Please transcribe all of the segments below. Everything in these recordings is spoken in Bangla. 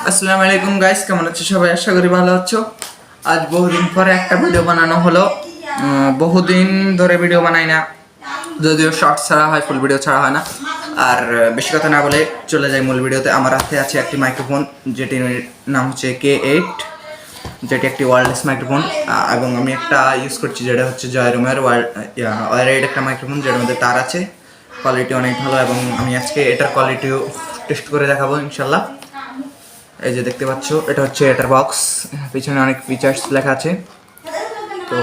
আসসালামু আলাইকুম গাইস, কেমন আছো সবাই? আশা করি ভালো আছো। আজ বহুদিন পরে একটা ভিডিও বানানো হলো। বহুদিন ধরে ভিডিও বানাই না, যদিও শর্টস ছাড়া হয়, ফুল ভিডিও ছাড়া হয় না। আর বেশি কথা না বলে চলে যাই মূল ভিডিওতে। আমার হাতে আছে একটি মাইক্রোফোন, যেটির নাম হচ্ছে K8, যেটি একটি ওয়্যারলেস মাইক্রোফোন। এবং আমি একটা ইউজ করছি যেটা হচ্ছে জয়রুমের ওয়্যারেড একটা মাইক্রোফোন, যেটার মধ্যে তার আছে। কোয়ালিটি অনেক ভালো এবং আমি আজকে এটার কোয়ালিটিও টেস্ট করে দেখাবো ইনশাল্লাহ। এই যে দেখতে পাচ্ছ, এটা হচ্ছে এটার বক্স, পিছনে অনেক ফিচার্স লেখা আছে। তো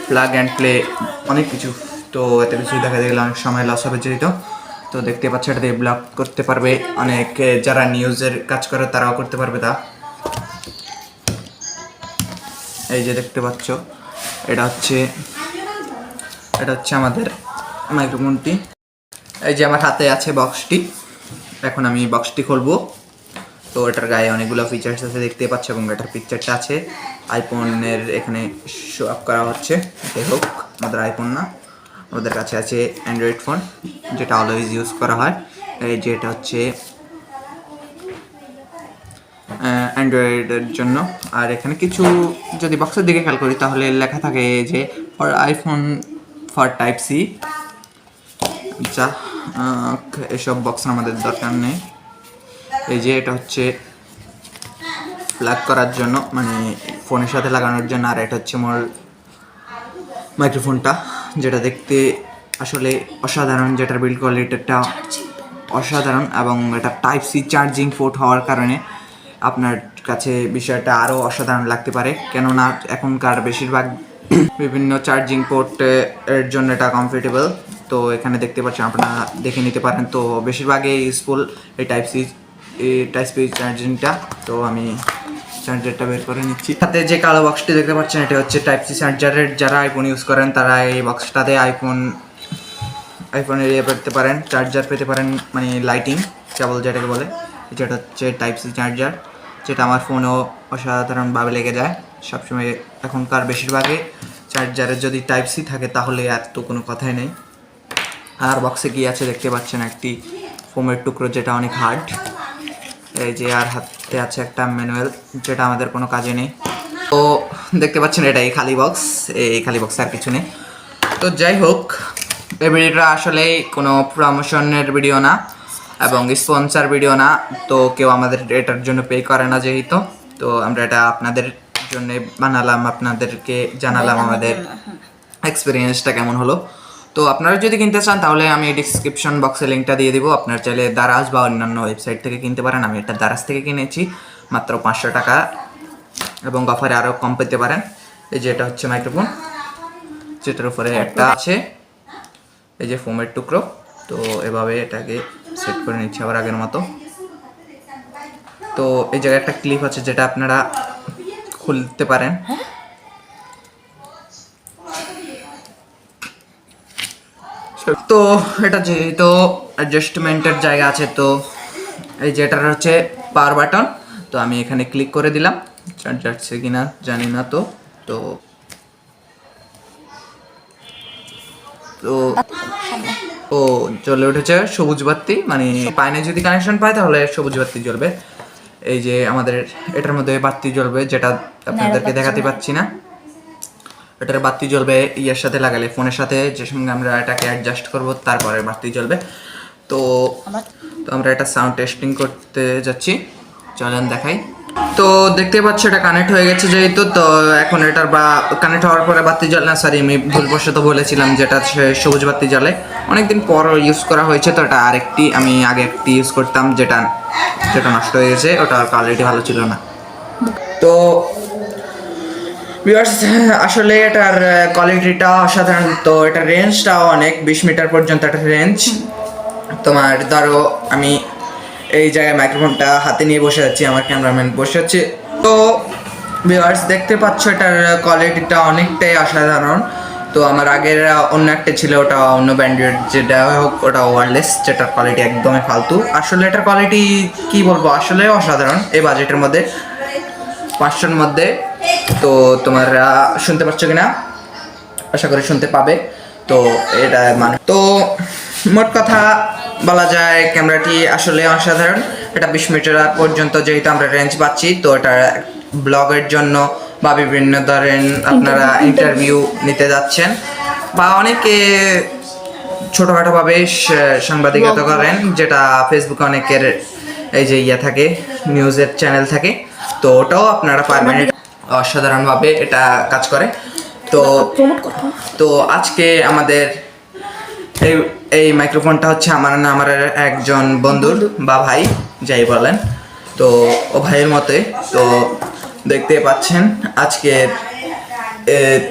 প্লাগ অ্যান্ড প্লে অনেক কিছু, তো এত কিছু দেখা গেলে অনেক সময় লস হবে যেহেতু। তো দেখতে পাচ্ছ, এটা দিয়ে ব্লগ করতে পারবে, অনেক যারা নিউজের কাজ করে তারাও করতে পারবে তা। এই যে দেখতে পাচ্ছ, এটা হচ্ছে আমাদের মাইক্রোফোনটি। এই যে আমার হাতে আছে বক্সটি, এখন আমি বক্সটি খুলবো। তো এটার গায়ে অনেকগুলো ফিচার্স আছে দেখতে পাচ্ছ, এবং এটার পিকচারটা আছে আইফোনের, এখানে শো আপ করা হচ্ছে। যাই হোক, আমাদের আইফোন না, আমাদের কাছে আছে অ্যান্ড্রয়েড ফোন, যেটা অলওয়েজ ইউজ করা হয়। এই যে এটা হচ্ছে অ্যান্ড্রয়েডের জন্য। আর এখানে কিছু যদি বক্সের দিকে খেয়াল করি তাহলে লেখা থাকে যে for iPhone for type C. যা এসব বক্স আমাদের দরকার নেই। এই যে এটা হচ্ছে প্লাগ করার জন্য, মানে ফোনের সাথে লাগানোর জন্য। আর এটা হচ্ছে মোর মাইক্রোফোনটা, যেটা দেখতে আসলে অসাধারণ, যেটার বিল্ড কোয়ালিটিটা অসাধারণ। এবং এটা টাইপ সি চার্জিং পোর্ট হওয়ার কারণে আপনার কাছে বিষয়টা আরও অসাধারণ লাগতে পারে, কেননা এখনকার বেশিরভাগ বিভিন্ন চার্জিং পোর্ট এর জন্য এটা কমফোর্টেবল। তো এখানে দেখতে পাচ্ছেন, আপনারা দেখে নিতে পারেন। তো বেশিরভাগই ইউজফুল এই টাইপ সি চার্জিংটা। তো আমি চার্জারটা বের করে নিচ্ছি। সাথে যে কালো বক্সটি দেখতে পাচ্ছেন, এটা হচ্ছে টাইপ সি চার্জারের। যারা আইফোন ইউজ করেন তারা এই বক্সটাতে আইফোনের পেতে পারেন, চার্জার পেতে পারেন, মানে লাইটিং কেবল যেটাকে বলে। যেটা হচ্ছে টাইপ সি চার্জার, যেটা আমার ফোনেও অসাধারণভাবে লেগে যায় সবসময়। এখনকার বেশিরভাগে চার্জারে যদি টাইপ সি থাকে তাহলে আর তো কোনো কথাই নেই। আর বক্সে কি আছে দেখতে পাচ্ছেন, একটি ফোমের টুকরো, যেটা অনেক হার্ড। এই যে আর হাতে আছে একটা ম্যানুয়াল, যেটা আমাদের কোনো কাজে নেই। তো দেখতে পাচ্ছেন, এটা এই খালি বক্স, এই খালি বক্স, আর কিছু নেই। তো যাই হোক, এই ভিডিওটা আসলে কোনো প্রমোশনের ভিডিও না এবং স্পন্সর ভিডিও না। তো কেউ আমাদের এটার জন্য পে করে না যেহেতু। তো আমরা এটা আপনাদের জন্য বানালাম, আপনাদেরকে জানালাম আমাদের এক্সপিরিয়েন্সটা কেমন হলো। তো আপনারা যদি কিনতে চান তাহলে আমি ডিসক্রিপশন বক্সে লিঙ্কটা দিয়ে দিব। আপনার চাইলে দারাজ বা অন্যান্য ওয়েবসাইট থেকে কিনতে পারেন। আমি এটা দারাজ থেকে কিনেছি মাত্র 500 টাকা, এবং অফারে আরও কম পেতে পারেন। এই যে এটা হচ্ছে মাইক্রোফোন, যেটার উপরে একটা আছে এই যে ফোমের টুকরো। তো এভাবে এটাকে সেট করে নিচ্ছি আবার আগের মতো। তো এই জায়গায় একটা ক্লিপ আছে, যেটা আপনারা খুলতে পারেন। তো এটা যেহেতু অ্যাডজাস্টমেন্টের জায়গা আছে, তো এই যে এটার হচ্ছে পাওয়ার বাটন। তো আমি এখানে ক্লিক করে দিলাম, চার্জ যাচ্ছে কিনা জানি না। তো তো তো ও জ্বলে উঠেছে সবুজ বাতি, মানে পাইনে যদি কানেকশন পায় তাহলে সবুজ বাতি জ্বলবে। এই যে আমাদের এটার মধ্যে বাতি জ্বলবে, যেটা আপনাদেরকে দেখাতে পাচ্ছি না। এটার বাতি জ্বলবে ইয়ার সাথে লাগালে, ফোনের সাথে, যে সঙ্গে আমরা এটাকে অ্যাডজাস্ট করব, তারপরে বাতি জ্বলবে। তো আমরা এটা সাউন্ড টেস্টিং করতে যাচ্ছি, চলেন দেখাই। তো দেখতে পাচ্ছ, এটা কানেক্ট হয়ে গেছে যেহেতু। তো এখন এটার কানেক্ট হওয়ার পরে বাতি জ্বলে না, সরি আমি ভুলবশত বলেছিলাম যেটা সবুজ বাতি জ্বলে। অনেকদিন পর ইউজ করা হয়েছে, তো এটা আরেকটি, আমি আগে একটি ইউজ করতাম যেটা নষ্ট হয়ে গেছে, ওটার কোয়ালিটি ভালো ছিল না। তো ভিউয়ার্স, আসলে এটার কোয়ালিটিটা অসাধারণ। তো এটার রেঞ্জটাও অনেক, 20 মিটার পর্যন্ত একটা রেঞ্জ। তোমার ধরো আমি এই জায়গায় মাইক্রোফোনটা হাতে নিয়ে বসে আছি, আমার ক্যামেরাম্যান বসে আছে। তো ভিউয়ার্স দেখতে পাচ্ছ, এটার কোয়ালিটিটা অনেকটাই অসাধারণ। তো আমার আগের অন্য একটা ছিল, ওটা অন্য ব্র্যান্ডের, যেটা হোক ওটা ওয়্যারলেস, যেটার কোয়ালিটি একদমই ফালতু। আসলে এটার কোয়ালিটি কি বলবো, আসলে অসাধারণ এই বাজেটের মধ্যে, 500-র মধ্যে। তো তোমরা শুনতে পাচ্ছ কিনা, আশা করি শুনতে পাবে। তো এটা মানে, তো মোট কথা বলা যায় ক্যামেরাটি আসলে অসাধারণ। এটা 20 মিটার পর্যন্ত যেহেতু আমরা রেঞ্জ পাচ্ছি, তো এটা ব্লগের জন্য বা বিভিন্ন ধরেন আপনারা ইন্টারভিউ নিতে যাচ্ছেন বা অনেকে ছোটোখাটোভাবে সাংবাদিকতা করেন, যেটা ফেসবুকে অনেকের এই যে থাকে নিউজের চ্যানেল থাকে, তো ওটাও আপনারা পারবেন। অসাধারণভাবে এটা কাজ করে। তো তো আজকে আমাদের এই এই মাইক্রোফোনটা হচ্ছে আমার একজন বন্ধুর বা ভাই যাই বলেন, তো ও ভাইয়ের মতে। তো দেখতে পাচ্ছেন আজকে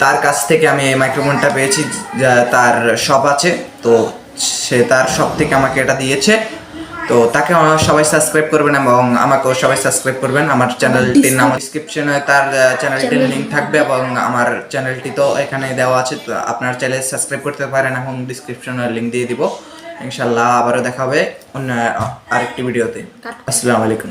তার কাছ থেকে আমি এই মাইক্রোফোনটা পেয়েছি, তার শপ আছে, তো সে তার শপ থেকে আমাকে এটা দিয়েছে। তো তাকে সবাই সাবস্ক্রাইব করবেন এবং আমাকেও সবাই সাবস্ক্রাইব করবেন। আমার চ্যানেলটির নাম ডিসক্রিপশনে তার চ্যানেলটির লিঙ্ক থাকবে এবং আমার চ্যানেলটি তো এখানে দেওয়া আছে, তো আপনার চ্যানেল সাবস্ক্রাইব করতে পারেন এবং ডিসক্রিপশনে লিঙ্ক দিয়ে দিব। ইনশাল্লাহ আবারও দেখা হবে অন্য আরেকটি ভিডিওতে। আসসালামু আলাইকুম।